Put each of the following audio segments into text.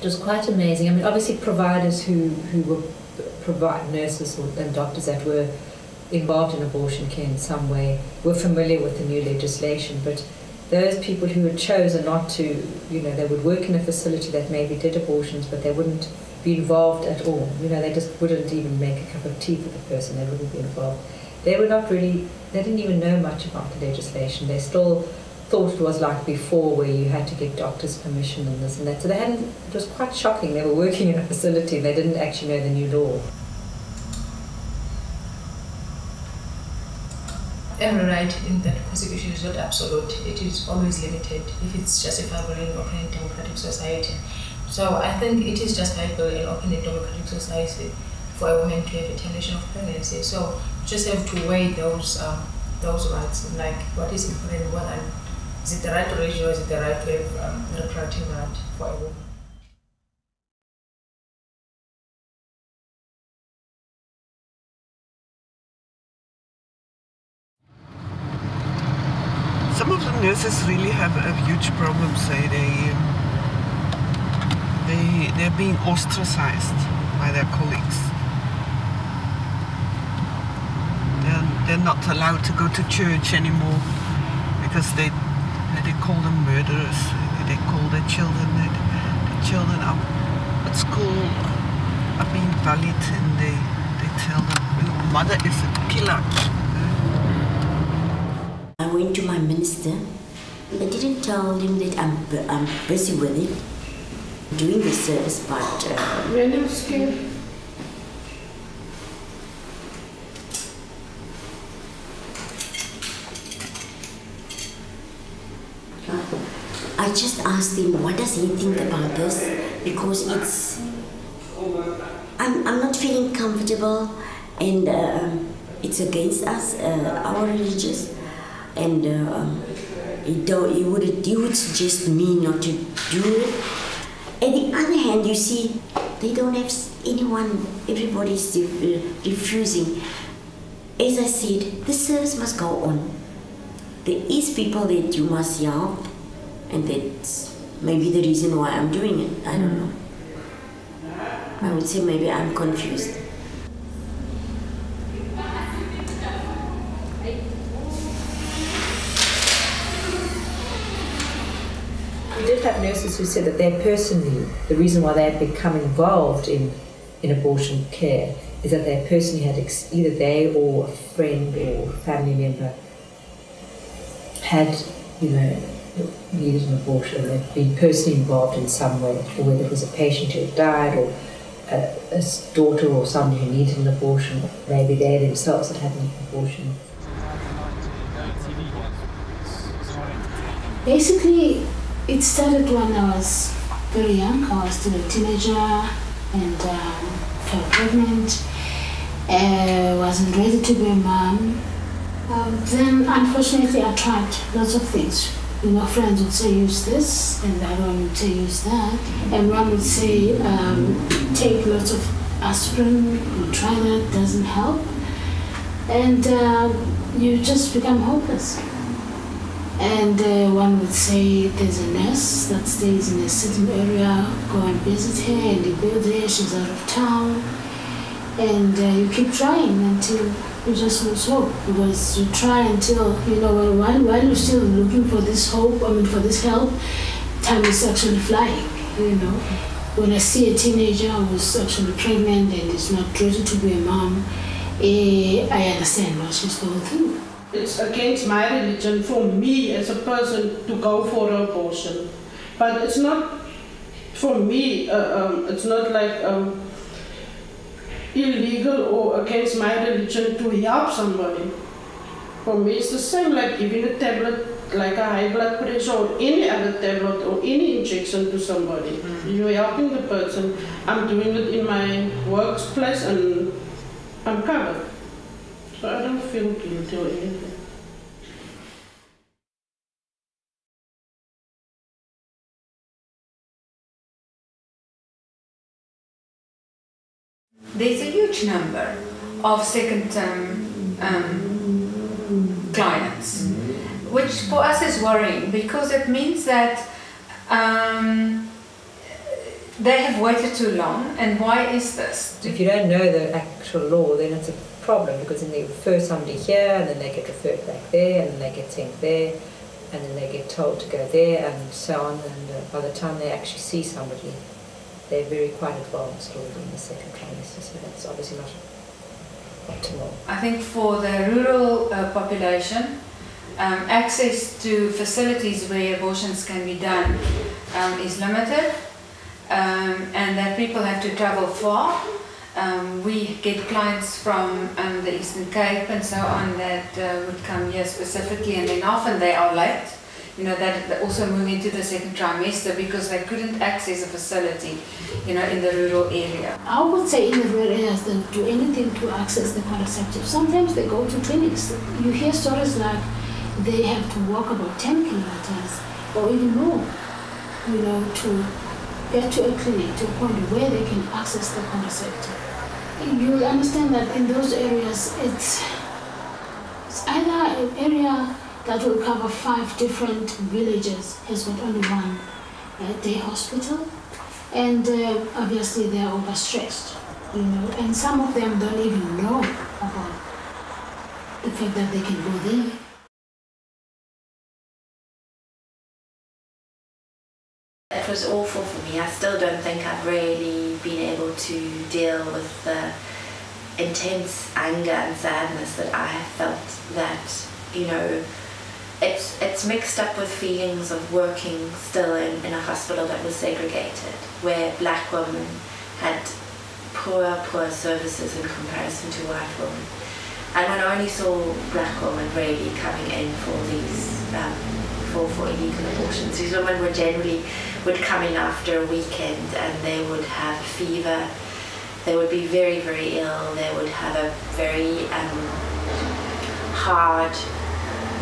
It was quite amazing. I mean, obviously providers who were nurses and doctors that were involved in abortion care in some way were familiar with the new legislation, but those people who had chosen not to, they would work in a facility that maybe did abortions, but they wouldn't be involved at all. They just wouldn't even make a cup of tea for the person. They wouldn't be involved. They didn't even know much about the legislation. They still thought it was like before, where you had to get doctor's permission and this and that. So it was quite shocking. They were working in a facility and they didn't actually know the new law. Every right in the Constitution is not absolute. It is always limited if it's justifiable in an open democratic society. So I think it is justifiable in open democratic society for a woman to have a termination of pregnancy. So you just have to weigh those rights, like what is important, is it the right to raise or is it the right to have reproductive right for a woman? Some of the nurses really have a huge problem, say they're being ostracized by their colleagues. They're not allowed to go to church anymore because they call them murderers. They call their children, the children at school are being bullied, and they tell them, mother is a killer. I went to my minister. I didn't tell him that I'm busy with it, doing the service, but when I'm scared. I just asked him, what does he think about this? Because I'm not feeling comfortable, and it's against us, our religious, and he would suggest me not to do it. On the other hand, you see, they don't have anyone, everybody's refusing. As I said, the service must go on. There is people that you must help, and that's maybe the reason why I'm doing it. I don't know. I would say maybe I'm confused. We did have nurses who said that they personally, the reason why they had become involved in abortion care is that they personally had, either they or a friend or family member had, needed an abortion, they've been personally involved in some way, or whether it was a patient who had died, or a daughter or somebody who needed an abortion, maybe they themselves had had an abortion. Basically, it started when I was very young. I was still a teenager and felt pregnant. Wasn't ready to be a mom. Then, unfortunately, I tried lots of things. Friends would say use this, and the other one would say use that, and one would say take lots of aspirin. You try that, doesn't help, and you just become hopeless. And one would say there's a nurse that stays in a certain area, go and visit her, and you go there, she's out of town, and you keep trying until you just lose hope, because you try until, while you're still looking for this hope, for this help, time is actually flying, When I see a teenager who's actually pregnant and is not ready to be a mom, I understand what she's going through. It's against my religion for me as a person to go for an abortion. But it's not, for me, it's not like illegal or against my religion to help somebody. For me, it's the same like giving a tablet, like a high blood pressure or any other tablet or any injection to somebody. You're helping the person. I'm doing it in my workplace and I'm covered. So I don't feel guilty or anything. There's a huge number of second-term clients, which for us is worrying, because it means that they have waited too long, and why is this? If you don't know the actual law, then it's a problem, because then they refer somebody here, and then they get referred back there, and then they get sent there, and then they get told to go there, and so on. And by the time they actually see somebody, they're very quite advanced already in the second trimester, so that's obviously not optimal. I think for the rural population, access to facilities where abortions can be done is limited, and that people have to travel far. We get clients from the Eastern Cape and so on that would come here specifically, and then often they are late. You know, that also move into the second trimester because they couldn't access a facility, you know, in the rural area. I would say in the rural areas they do anything to access the contraceptive. Sometimes they go to clinics. You hear stories like they have to walk about 10 kilometers or even more, you know, to get to a clinic, to a point where they can access the contraceptive. You will understand that in those areas it's either an area that will cover 5 different villages, has got only one day hospital, and obviously they are overstretched, you know, and some of them don't even know about the fact that they can go there. It was awful for me. I still don't think I've really been able to deal with the intense anger and sadness that I have felt that, you know, it's mixed up with feelings of working still in a hospital that was segregated, where black women had poor services in comparison to white women. And when I only saw black women really coming in for these for illegal abortions, these women would generally come in after a weekend and they would have a fever, they would be very, very ill, they would have a very hard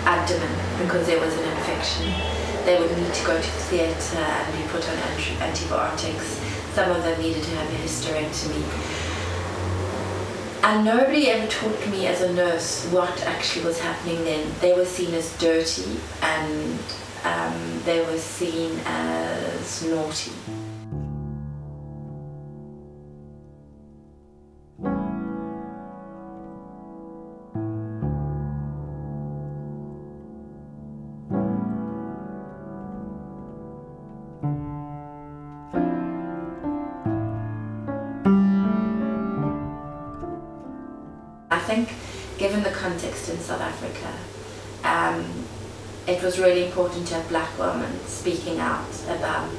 abdomen because there was an infection. They would need to go to the theatre and be put on antibiotics. Some of them needed to have a hysterectomy. And nobody ever taught me as a nurse what actually was happening then. They were seen as dirty and they were seen as naughty. I think, given the context in South Africa, it was really important to have black women speaking out about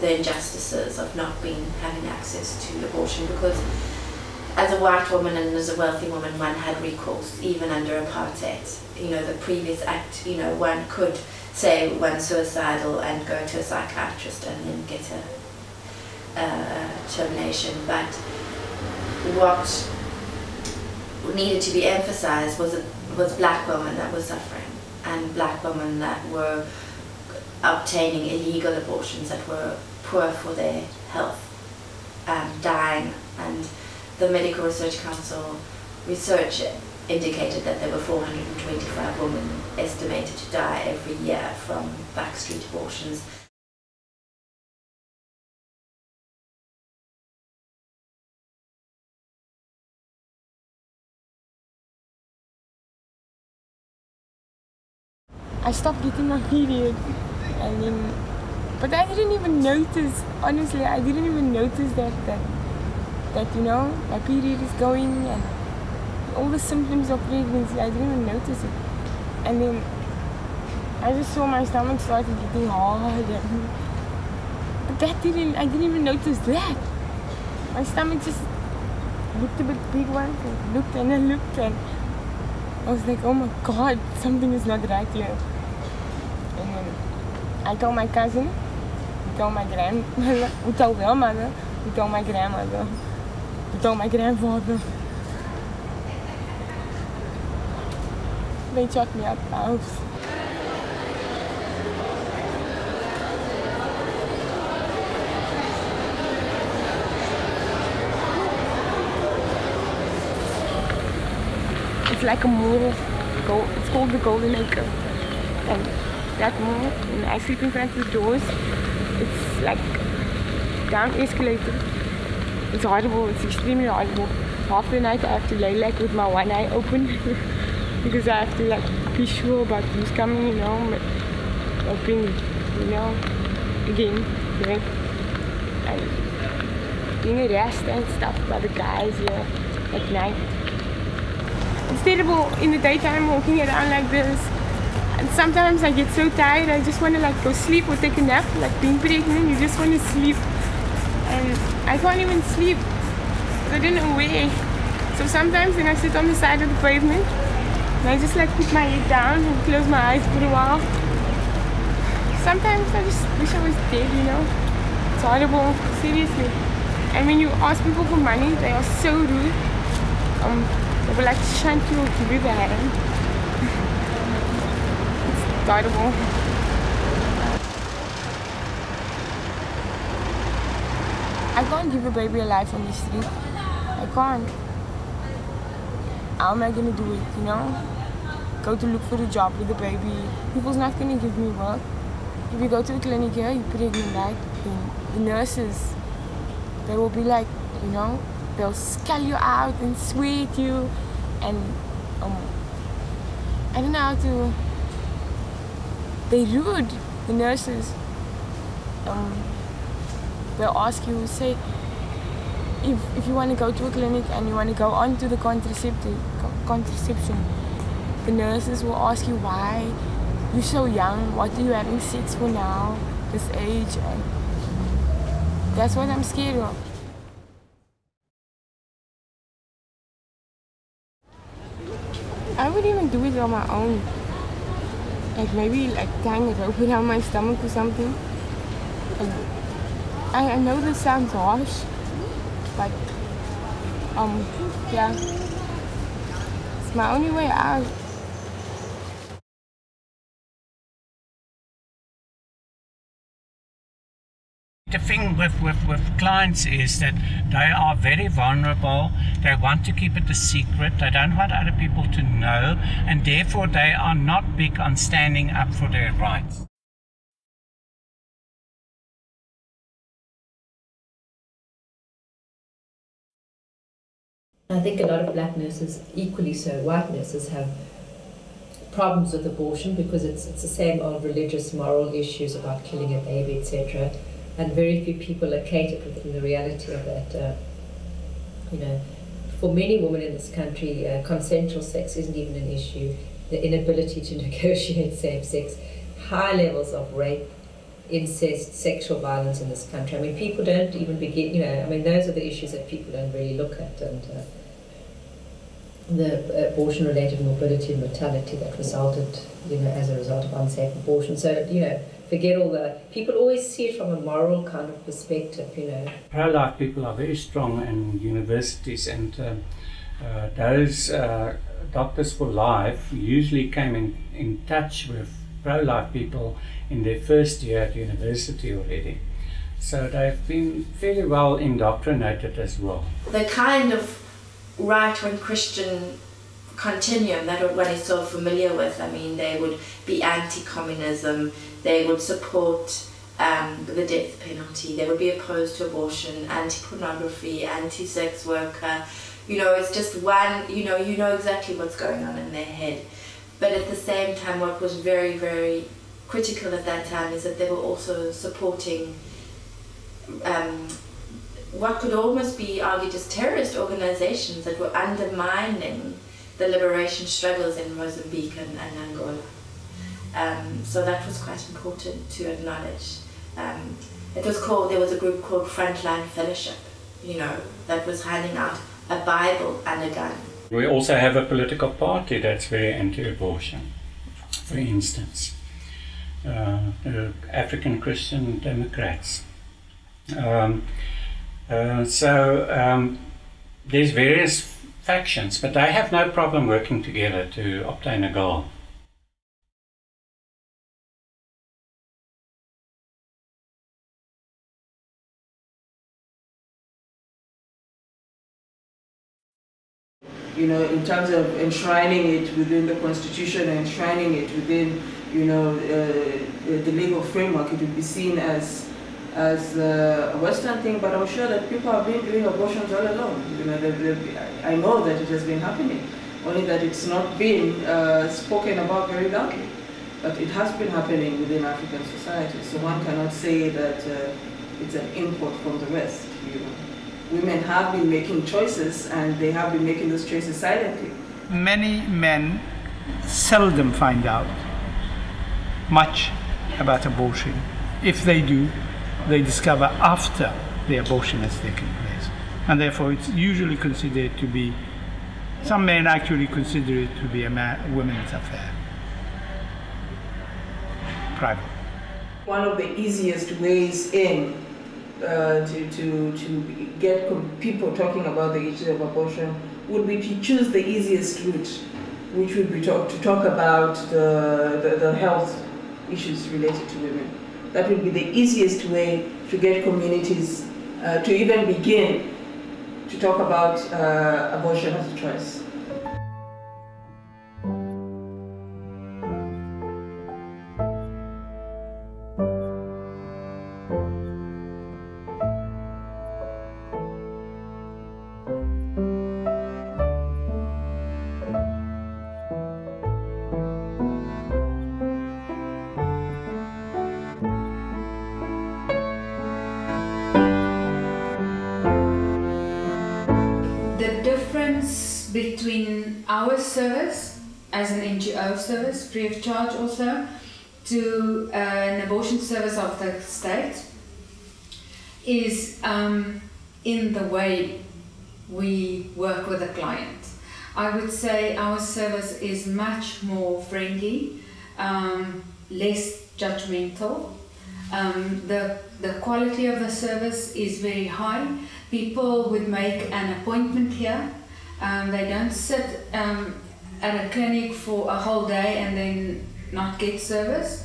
the injustices of not having access to abortion, because as a white woman and as a wealthy woman, one had recourse even under apartheid. You know, the previous act, you know, one could say one's suicidal and go to a psychiatrist and then get a termination, but what needed to be emphasized was black women that were suffering, and black women that were obtaining illegal abortions, that were poor for their health, dying. And the Medical Research Council research indicated that there were 425 women estimated to die every year from backstreet abortions. I stopped getting my period, and then, but I didn't even notice, honestly, I didn't even notice that you know, my period is going and all the symptoms of pregnancy, I didn't even notice it. And then I just saw my stomach started getting hard, but I didn't even notice that. My stomach just looked a bit big once, and looked and I looked, and I was like, oh my God, something is not right here. And then I told my cousin, I told my grandmother, I told their mother, I told my grandmother, I told my grandfather. They shut me up the house. It's like a mall, it's called the Golden Acre. And that mall, and I sleep in front of the doors, it's like down escalated. It's horrible, it's extremely horrible. Half the night I have to lay like with my one eye open because I have to like be sure about who's coming, you know. But I've been, you know, again, raped and being harassed and stuff by the guys here at night. It's terrible in the daytime walking around like this. And sometimes I get so tired, I just want to like go sleep or take a nap. Like being pregnant, you just want to sleep. And I can't even sleep. I don't know where. So sometimes then I sit on the side of the pavement and I just like put my head down and close my eyes for a while. Sometimes I just wish I was dead, you know. It's horrible, seriously. And when you ask people for money, they are so rude. They will like shunt you or give you the hand. It's horrible. I can't give a baby a life on the street. I can't. How am I gonna do it, you know? Go to look for a job with a baby. People's not gonna give me work. If you go to a clinic here, you're pregnant, right? Then the nurses, they will be like, you know, they'll scull you out and swear at you. And I don't know how to. They're rude, the nurses. They'll ask you, say, if you want to go to a clinic and you want to go on to the contraception, the nurses will ask you why you're so young, what are you having sex for now, this age, and that's what I'm scared of. I would even do it on my own. Like maybe like tying a rope around my stomach or something. I know this sounds harsh, but yeah, it's my only way out. The thing with clients is that they are very vulnerable. They want to keep it a secret. They don't want other people to know, and therefore they are not big on standing up for their rights. I think a lot of black nurses, equally so white nurses, have problems with abortion because it's the same old religious, moral issues about killing a baby, etc. And very few people are catered within the reality of that. You know, for many women in this country, consensual sex isn't even an issue. The inability to negotiate safe sex, high levels of rape, incest, sexual violence in this country. I mean, people don't even begin, you know, I mean, those are the issues that people don't really look at. And the abortion-related morbidity and mortality that resulted, you know, as a result of unsafe abortion. So, you know, forget all the, people always see it from a moral kind of perspective, you know. Pro-life people are very strong in universities, and those doctors for life usually came in touch with pro-life people in their first year at university already. So they've been fairly well indoctrinated as well. The kind of right-wing Christian continuum that one is so familiar with, I mean, they would be anti-communism, they would support the death penalty, they would be opposed to abortion, anti-pornography, anti-sex worker. You know, it's just one, you know exactly what's going on in their head. But at the same time, what was very, very critical at that time is that they were also supporting what could almost be argued as terrorist organizations that were undermining the liberation struggles in Mozambique and Angola. So that was quite important to acknowledge. There was a group called Frontline Fellowship, you know, that was handing out a Bible and a gun. We also have a political party that's very anti-abortion, for instance. The African Christian Democrats. There's various factions, but they have no problem working together to obtain a goal. You know, in terms of enshrining it within the Constitution, enshrining it within, you know, the legal framework, it would be seen as as a Western thing, but I'm sure that people have been doing abortions all along. You know, I know that it has been happening, only that it's not been spoken about very loudly. But it has been happening within African society, so one cannot say that it's an import from the West. You know. Women have been making choices, and they have been making those choices silently. Many men seldom find out much about abortion. If they do, they discover after the abortion has taken place. And therefore it's usually considered to be, some men actually consider it to be a woman's affair. Private. One of the easiest ways in to get people talking about the issue of abortion would be to choose the easiest route, which would be to talk about the health issues related to women. That would be the easiest way to get communities to even begin to talk about abortion as a choice. Between our service as an NGO service, free of charge also, to an abortion service of the state is in the way we work with the client. I would say our service is much more friendly, less judgmental. The quality of the service is very high. People would make an appointment here. They don't sit at a clinic for a whole day and then not get service,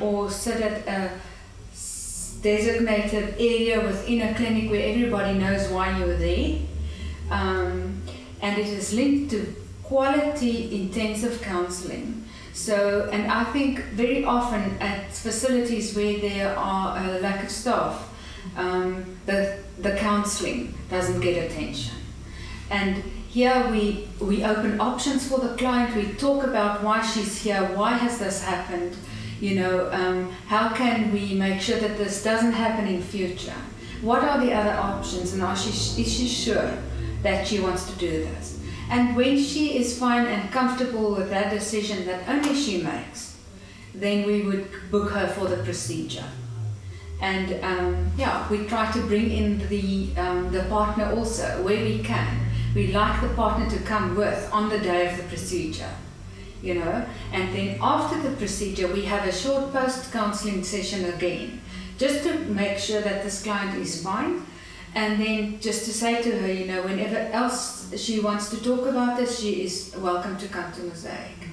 or sit at a designated area within a clinic where everybody knows why you're there. And it is linked to quality intensive counselling. So, and I think very often at facilities where there are a lack of staff, the counselling doesn't get attention. And here we open options for the client. We talk about why she's here, why has this happened, you know, how can we make sure that this doesn't happen in future? What are the other options, and is she sure that she wants to do this? And when she is fine and comfortable with that decision that only she makes, then we would book her for the procedure. And yeah, we try to bring in the partner also where we can. We like the partner to come with on the day of the procedure, you know. And then after the procedure, we have a short post-counseling session again, just to make sure that this client is fine. And then just to say to her, you know, whenever else she wants to talk about this, she is welcome to come to Mosaic.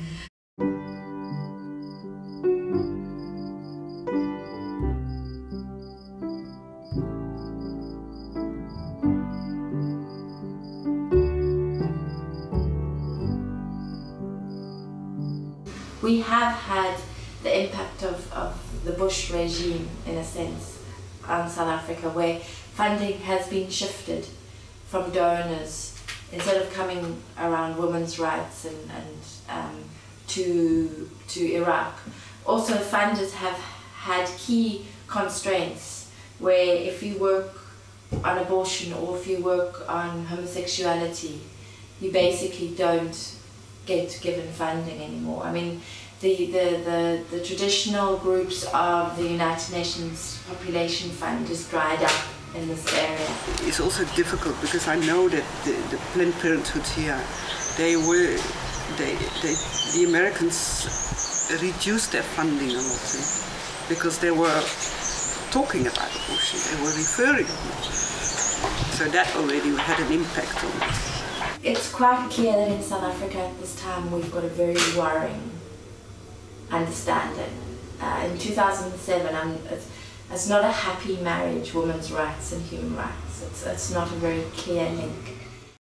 We have had the impact of the Bush regime, in a sense, on South Africa, where funding has been shifted from donors, instead of coming around women's rights and to Iraq. Also, funders have had key constraints where if you work on abortion or if you work on homosexuality, you basically don't get given funding anymore. I mean, the traditional groups of the United Nations Population Fund is dried up in this area. It's also difficult because I know that the Planned Parenthood here, the Americans reduced their funding a lot because they were talking about abortion, they were referring to it. So that already had an impact on us. It's quite clear that in South Africa at this time we've got a very worrying understanding. In 2007, it's not a happy marriage, women's rights and human rights. It's not a very clear link.